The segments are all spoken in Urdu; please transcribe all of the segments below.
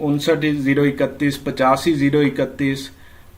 59-031 85-031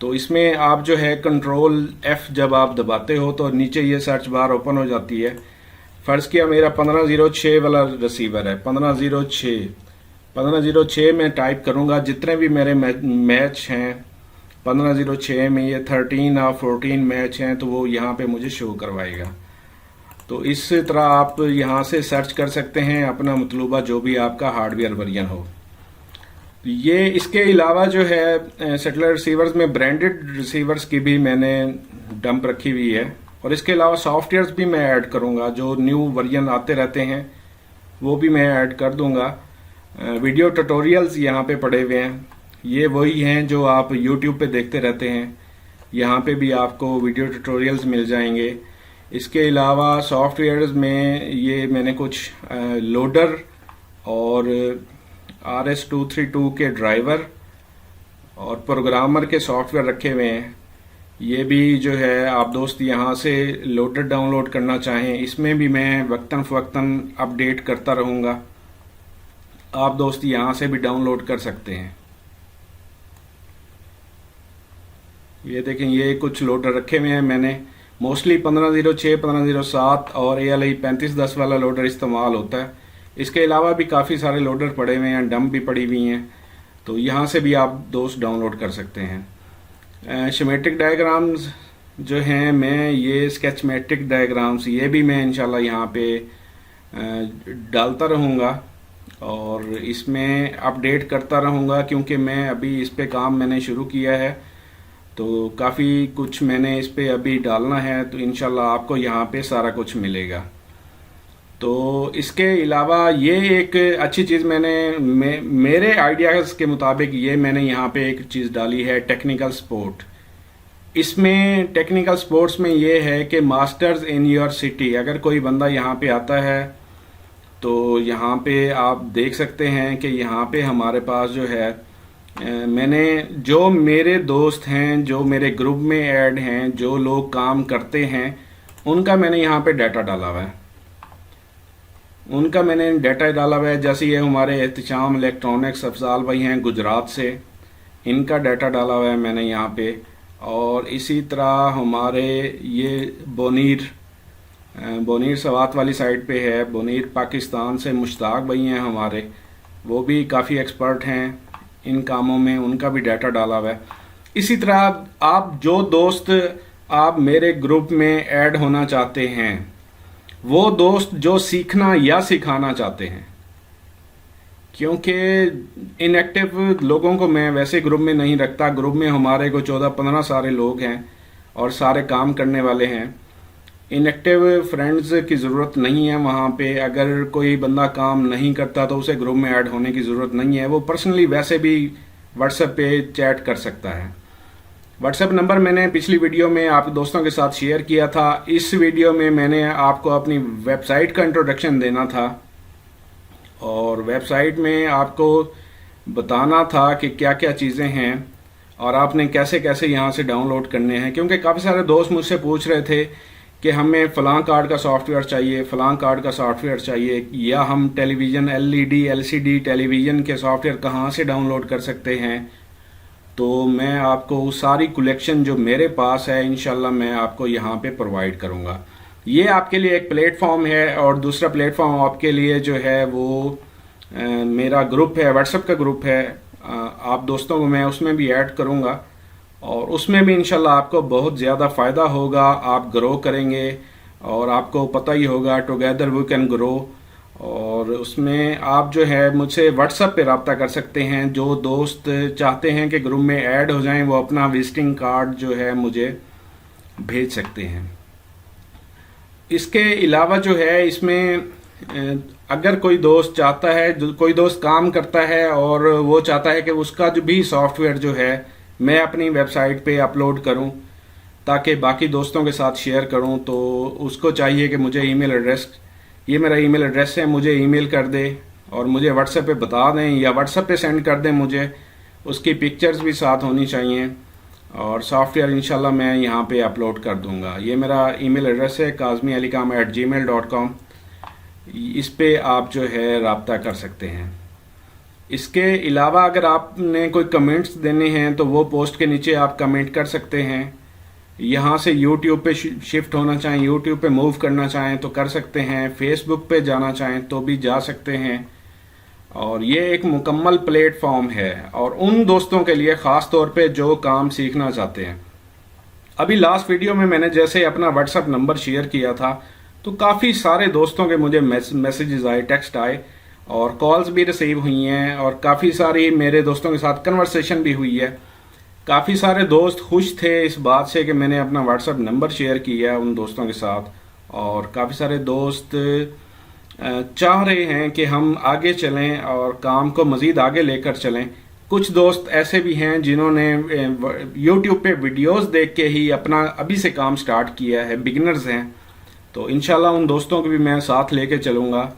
تو اس میں آپ جو ہے کنٹرول F جب آپ دباتے ہو تو نیچے یہ سرچ بار اوپن ہو جاتی ہے. فرض کیا میرا 1506 والا ریسیور ہے، 1506 میں ٹائپ کروں گا جتنے بھی میرے میچ ہیں 1506 میں، یہ 13 اور 14 میچ ہیں تو وہ یہاں پہ مجھے شو کروائے گا. تو اس طرح آپ یہاں سے سرچ کر سکتے ہیں اپنا مطلوبہ جو بھی آپ کا ہارڈ ویئر ورژن ہو. یہ اس کے علاوہ جو ہے سیٹلائٹ ریسیورز میں برانڈڈ ریسیورز کی بھی میں نے ڈمپ رکھی ہوئی ہے، اور اس کے علاوہ سافٹ ویئرز بھی میں ایڈ کروں گا. جو نیو ورژن آتے رہتے ہیں وہ بھی میں ایڈ کر دوں گا. ویڈیو ٹیوٹوریلز یہاں پہ پڑے ہوئے ہیں، یہ وہی ہیں جو آپ یوٹیوب پہ دیکھتے رہتے ہیں، یہاں پہ بھی آپ کو ویڈیو ٹیوٹوریلز مل جائیں گے. اس کے علاوہ سافٹ ویئرز میں یہ میں نے کچھ لوڈر اور RS-232 کے ڈرائیور اور پروگرامر کے سافٹ ویئر رکھے ہوئے ہیں. یہ بھی جو ہے آپ دوست یہاں سے لوڈر ڈاؤن لوڈ کرنا چاہیں، اس میں بھی میں وقتاً فوقتاً اپ ڈیٹ کرتا رہوں گا. آپ دوست یہاں سے بھی ڈاؤن لوڈ کر سکتے ہیں. یہ دیکھیں یہ کچھ لوڈر رکھے ہوئے ہیں. میں نے موسٹلی 1506 1507 اور ALI 3510 والا لوڈر استعمال ہوتا ہے. اس کے علاوہ بھی کافی سارے لوڈر پڑے ہوئے ہیں، ڈمپ بھی پڑی ہوئی ہیں، تو یہاں سے بھی آپ دوست ڈاؤن لوڈ کر سکتے ہیں. شیمیٹک ڈائیگرامز جو ہیں میں یہ اسکیچمیٹک ڈائیگرامز یہ بھی میں انشاءاللہ یہاں پہ ڈالتا رہوں گا اور اس میں اپ ڈیٹ کرتا رہوں گا، کیونکہ میں ابھی اس پہ کام میں نے شروع کیا ہے تو کافی کچھ میں نے اس پہ ابھی ڈالنا ہے. تو انشاءاللہ آپ کو یہاں پہ سارا کچھ ملے گا. تو اس کے علاوہ یہ ایک اچھی چیز میں نے میرے آئیڈیاز کے مطابق یہ میں نے یہاں پہ ایک چیز ڈالی ہے، ٹیکنیکل سپورٹ. اس میں ٹیکنیکل سپورٹس میں یہ ہے کہ ماسٹرز ان یور سٹی، اگر کوئی بندہ یہاں پہ آتا ہے تو یہاں پہ آپ دیکھ سکتے ہیں کہ یہاں پہ ہمارے پاس جو ہے میں نے جو میرے دوست ہیں جو میرے گروپ میں ایڈ ہیں جو لوگ کام کرتے ہیں ان کا میں نے یہاں پہ ڈیٹا ڈالا ہوا ہے. ان کا میں نے ڈیٹا ڈالا ہوا ہے، جیسے یہ ہمارے احتشام الیکٹرانکس افضال بھائی ہیں گجرات سے، ان کا ڈیٹا ڈالا ہوا ہے میں نے یہاں پہ. اور اسی طرح ہمارے یہ بونیر سوات والی سائڈ پہ ہے، بونیر پاکستان سے مشتاق بھائی ہیں ہمارے، وہ بھی کافی ایکسپرٹ ہیں ان کاموں میں، ان کا بھی ڈیٹا ڈالا ہوا ہے. اسی طرح آپ جو دوست آپ میرے گروپ میں ایڈ ہونا چاہتے ہیں، وہ دوست جو سیکھنا یا سکھانا چاہتے ہیں، کیونکہ ان ایکٹیو لوگوں کو میں ویسے گروپ میں نہیں رکھتا. گروپ میں ہمارے کو 14-15 سارے لوگ ہیں اور سارے کام کرنے والے ہیں. ان ایکٹیو فرینڈز کی ضرورت نہیں ہے وہاں پہ. اگر کوئی بندہ کام نہیں کرتا تو اسے گروپ میں ایڈ ہونے کی ضرورت نہیں ہے، وہ پرسنلی ویسے بھی واٹس ایپ پہ چیٹ کر سکتا ہے. واٹس ایپ نمبر میں نے پچھلی ویڈیو میں آپ دوستوں کے ساتھ شیئر کیا تھا. اس ویڈیو میں نے آپ کو اپنی ویب سائٹ کا انٹروڈکشن دینا تھا اور ویب سائٹ میں آپ کو بتانا تھا کہ کیا کیا چیزیں ہیں اور آپ نے کیسے کیسے یہاں سے ڈاؤن لوڈ کرنے ہیں. کیونکہ کافی سارے دوست مجھ سے پوچھ رہے تھے کہ ہمیں فلاں کارڈ کا سافٹ ویئر چاہیے، فلاں کارڈ کا سافٹ ویئر چاہیے، یا ہم ٹیلی ویژن LED LCD ٹیلی ویژن کے سافٹ ویئر کہاں سے ڈاؤن لوڈ کر سکتے ہیں. تو میں آپ کو ساری کلیکشن جو میرے پاس ہے انشاءاللہ میں آپ کو یہاں پہ پرووائڈ کروں گا. یہ آپ کے لیے ایک پلیٹ فارم ہے، اور دوسرا پلیٹ فارم آپ کے لیے جو ہے وہ میرا گروپ ہے، واٹس ایپ کا گروپ ہے. آپ دوستوں کو میں اس میں بھی ایڈ کروں گا اور اس میں بھی انشاءاللہ آپ کو بہت زیادہ فائدہ ہوگا. آپ گرو کریں گے اور آپ کو پتہ ہی ہوگا ٹوگیدر وی کین گرو. اور اس میں آپ جو ہے مجھ سے واٹس ایپ پہ رابطہ کر سکتے ہیں. جو دوست چاہتے ہیں کہ گروپ میں ایڈ ہو جائیں وہ اپنا وزٹنگ کارڈ جو ہے مجھے بھیج سکتے ہیں. اس کے علاوہ جو ہے اس میں اگر کوئی دوست چاہتا ہے، کوئی دوست کام کرتا ہے اور وہ چاہتا ہے کہ اس کا جو بھی سافٹ ویئر جو ہے میں اپنی ویب سائٹ پہ اپلوڈ کروں تاکہ باقی دوستوں کے ساتھ شیئر کروں، تو اس کو چاہیے کہ مجھے ای میل ایڈریس، یہ میرا ای میل ایڈریس ہے، مجھے ای میل کر دے اور مجھے واٹس ایپ پہ بتا دیں یا واٹس ایپ پہ سینڈ کر دیں. مجھے اس کی پکچرز بھی ساتھ ہونی چاہیے اور سافٹ ویئر انشاءاللہ میں یہاں پہ اپلوڈ کر دوں گا. یہ میرا ای میل ایڈریس ہے kazmialikam@gmail.com. اس پہ آپ جو ہے رابطہ کر سکتے ہیں. اس کے علاوہ اگر آپ نے کوئی کمنٹس دینے ہیں تو وہ پوسٹ کے نیچے آپ کمنٹ کر سکتے ہیں. یہاں سے یوٹیوب پہ شفٹ ہونا چاہیں، یوٹیوب پہ موو کرنا چاہیں تو کر سکتے ہیں، فیس بک پہ جانا چاہیں تو بھی جا سکتے ہیں. اور یہ ایک مکمل پلیٹ فارم ہے اور ان دوستوں کے لیے خاص طور پہ جو کام سیکھنا چاہتے ہیں. ابھی لاسٹ ویڈیو میں نے جیسے اپنا واٹس ایپ نمبر شیئر کیا تھا تو کافی سارے دوستوں کے مجھے میسیجز آئے، ٹیکسٹ آئے اور کالز بھی ریسیو ہوئی ہیں اور کافی ساری میرے دوستوں کے ساتھ کنورسیشن بھی ہوئی ہے. کافی سارے دوست خوش تھے اس بات سے کہ میں نے اپنا واٹس ایپ نمبر شیئر کیا ہے ان دوستوں کے ساتھ، اور کافی سارے دوست چاہ رہے ہیں کہ ہم آگے چلیں اور کام کو مزید آگے لے کر چلیں. کچھ دوست ایسے بھی ہیں جنہوں نے یوٹیوب پہ ویڈیوز دیکھ کے ہی اپنا ابھی سے کام سٹارٹ کیا ہے، بگنرز ہیں. تو انشاءاللہ ان دوستوں کو بھی میں ساتھ لے کے چلوں گا،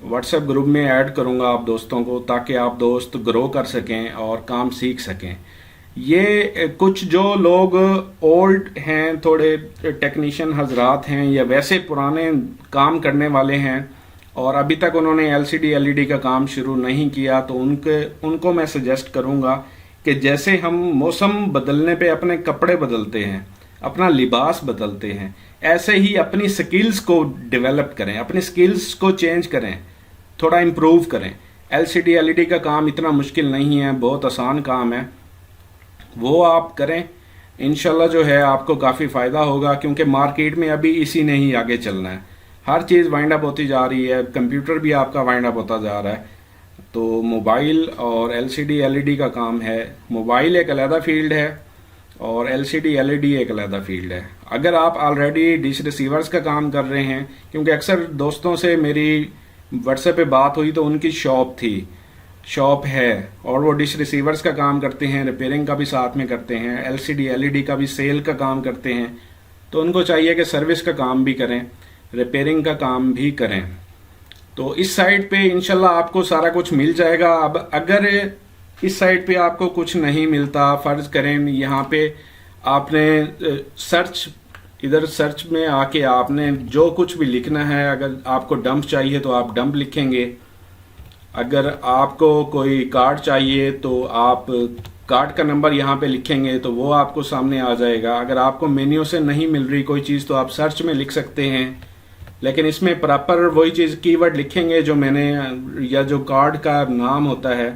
واٹس ایپ گروپ میں ایڈ کروں گا آپ دوستوں کو، تاکہ آپ دوست گرو کر سکیں اور کام سیکھ سکیں. یہ کچھ جو لوگ اولڈ ہیں، تھوڑے ٹیکنیشین حضرات ہیں یا ویسے پرانے کام کرنے والے ہیں اور ابھی تک انہوں نے LCD LED کا کام شروع نہیں کیا، تو ان کو میں سجیسٹ کروں گا کہ جیسے ہم موسم بدلنے پہ اپنے کپڑے بدلتے ہیں، اپنا لباس بدلتے ہیں، ایسے ہی اپنی سکلز کو ڈیولپ کریں، اپنی سکلز کو چینج کریں، تھوڑا امپروو کریں. LCD LED کا کام اتنا مشکل نہیں ہے، بہت آسان کام ہے، وہ آپ کریں. انشاءاللہ جو ہے آپ کو کافی فائدہ ہوگا، کیونکہ مارکیٹ میں ابھی اسی نے ہی آگے چلنا ہے. ہر چیز وائنڈ اپ ہوتی جا رہی ہے، کمپیوٹر بھی آپ کا وائنڈ اپ ہوتا جا رہا ہے. تو موبائل اور LCD LED کا کام ہے. موبائل ایک علیحدہ فیلڈ ہے اور LCD LED ایک علیحدہ فیلڈ ہے. اگر آپ آلریڈی ڈش ریسیورز کا کام کر رہے ہیں، کیونکہ اکثر دوستوں سے میری واٹس ایپ پہ بات ہوئی تو ان کی شاپ ہے اور وہ ڈش ریسیورز کا کام کرتے ہیں، ریپیئرنگ کا بھی ساتھ میں کرتے ہیں، LCD LED کا بھی سیل کا کام کرتے ہیں. تو ان کو چاہیے کہ سروس کا کام بھی کریں، ریپیئرنگ کا کام بھی کریں. تو اس سائٹ پہ انشاءاللہ آپ کو سارا کچھ مل جائے گا. اب اگر اس سائٹ پہ آپ کو کچھ نہیں ملتا، فرض کریں یہاں پہ آپ نے سرچ میں آ کے آپ نے جو کچھ بھی لکھنا ہے، اگر آپ کو ڈمپ چاہیے تو آپ ڈمپ لکھیں گے، اگر آپ کو کوئی کارڈ چاہیے تو آپ کارڈ کا نمبر یہاں پہ لکھیں گے تو وہ آپ کو سامنے آ جائے گا. اگر آپ کو مینیو سے نہیں مل رہی کوئی چیز تو آپ سرچ میں لکھ سکتے ہیں، لیکن اس میں پراپر وہی چیز کی ورڈ لکھیں گے جو میں نے، یا جو کارڈ کا نام ہوتا ہے،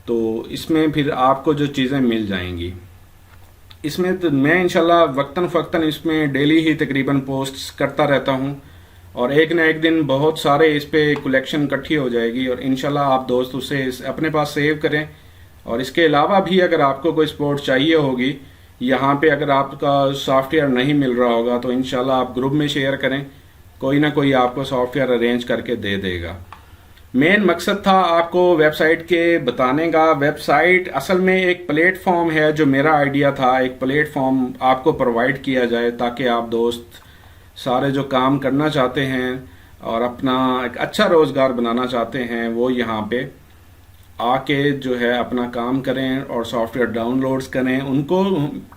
تو اس میں پھر آپ کو جو چیزیں مل جائیں گی. اس میں تو میں انشاءاللہ وقتاً فوقتاً اس میں ڈیلی ہی تقریباً پوسٹس کرتا رہتا ہوں، اور ایک نہ ایک دن بہت سارے اس پہ کلیکشن اکٹھی ہو جائے گی، اور انشاءاللہ آپ دوست اسے اپنے پاس سیو کریں. اور اس کے علاوہ بھی اگر آپ کو کوئی سپورٹ چاہیے ہوگی یہاں پہ، اگر آپ کا سافٹ ویئر نہیں مل رہا ہوگا تو انشاءاللہ آپ گروپ میں شیئر کریں، کوئی نہ کوئی آپ کو سافٹ ویئر ارینج کر کے دے دے گا. مین مقصد تھا آپ کو ویب سائٹ کے بتانے کا. ویب سائٹ اصل میں ایک پلیٹ فارم ہے، جو میرا آئیڈیا تھا، ایک پلیٹ فارم آپ کو پرووائڈ کیا جائے تاکہ آپ دوست سارے جو کام کرنا چاہتے ہیں اور اپنا ایک اچھا روزگار بنانا چاہتے ہیں وہ یہاں پہ آ کے جو ہے اپنا کام کریں اور سافٹ ویئر ڈاؤن لوڈز کریں. ان کو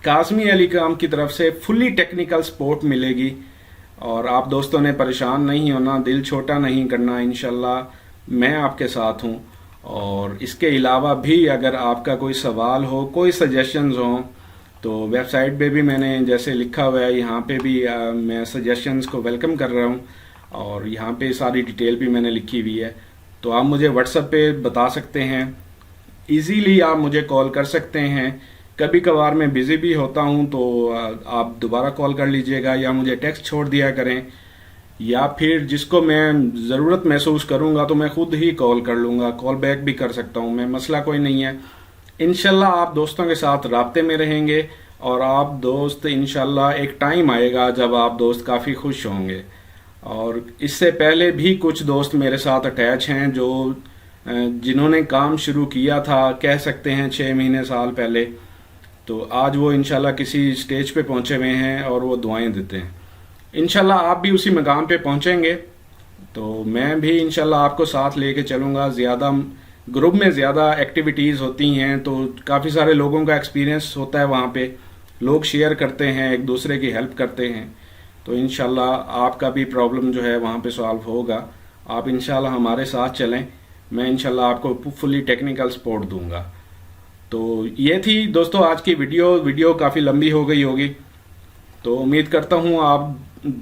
کاظمی علی کام کی طرف سے فلی ٹیکنیکل سپورٹ ملے گی، اور آپ دوستوں نے پریشان نہیں ہونا، دل چھوٹا نہیں کرنا. انشاءاللہ میں آپ کے ساتھ ہوں. اور اس کے علاوہ بھی اگر آپ کا کوئی سوال ہو، کوئی سجیشنز ہوں، تو ویب سائٹ پہ بھی میں نے جیسے لکھا ہوا ہے، یہاں پہ بھی میں سجیشنز کو ویلکم کر رہا ہوں، اور یہاں پہ ساری ڈیٹیل بھی میں نے لکھی ہوئی ہے. تو آپ مجھے واٹس ایپ پہ بتا سکتے ہیں، ایزیلی آپ مجھے کال کر سکتے ہیں. کبھی کبھار میں بزی بھی ہوتا ہوں تو آپ دوبارہ کال کر لیجئے گا، یا مجھے ٹیکسٹ چھوڑ دیا کریں، یا پھر جس کو میں ضرورت محسوس کروں گا تو میں خود ہی کال کر لوں گا، کال بیک بھی کر سکتا ہوں میں، مسئلہ کوئی نہیں ہے. انشاءاللہ آپ دوستوں کے ساتھ رابطے میں رہیں گے، اور آپ دوست انشاءاللہ ایک ٹائم آئے گا جب آپ دوست کافی خوش ہوں گے. اور اس سے پہلے بھی کچھ دوست میرے ساتھ اٹیچ ہیں جنہوں نے کام شروع کیا تھا، کہہ سکتے ہیں 6 مہینے سال پہلے، تو آج وہ انشاءاللہ کسی سٹیج پہ پہنچے ہوئے ہیں اور وہ دعائیں دیتے ہیں. انشاءاللہ آپ بھی اسی مقام پہ پہنچیں گے، تو میں بھی انشاءاللہ آپ کو ساتھ لے کے چلوں گا. زیادہ گروپ میں زیادہ ایکٹیویٹیز ہوتی ہیں تو کافی سارے لوگوں کا ایکسپیرینس ہوتا ہے، وہاں پہ لوگ شیئر کرتے ہیں، ایک دوسرے کی ہیلپ کرتے ہیں. تو انشاءاللہ آپ کا بھی پرابلم جو ہے وہاں پہ سالو ہوگا. آپ انشاءاللہ ہمارے ساتھ چلیں. میں انشاءاللہ آپ کو فلی ٹیکنیکل سپورٹ دوں گا. تو یہ تھی دوستو آج کی ویڈیو کافی لمبی ہو گئی ہوگی، تو امید کرتا ہوں آپ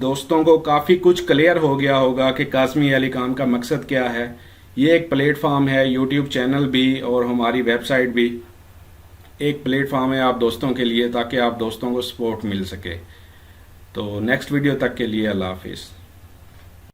دوستوں کو کافی کچھ کلیئر ہو گیا ہوگا کہ قاسمی علی خان کا مقصد کیا ہے. یہ ایک پلیٹ فارم ہے، یوٹیوب چینل بھی اور ہماری ویب سائٹ بھی ایک پلیٹ فارم ہے آپ دوستوں کے لیے، تاکہ آپ دوستوں کو سپورٹ مل سکے. تو نیکسٹ ویڈیو تک کے لیے اللہ حافظ.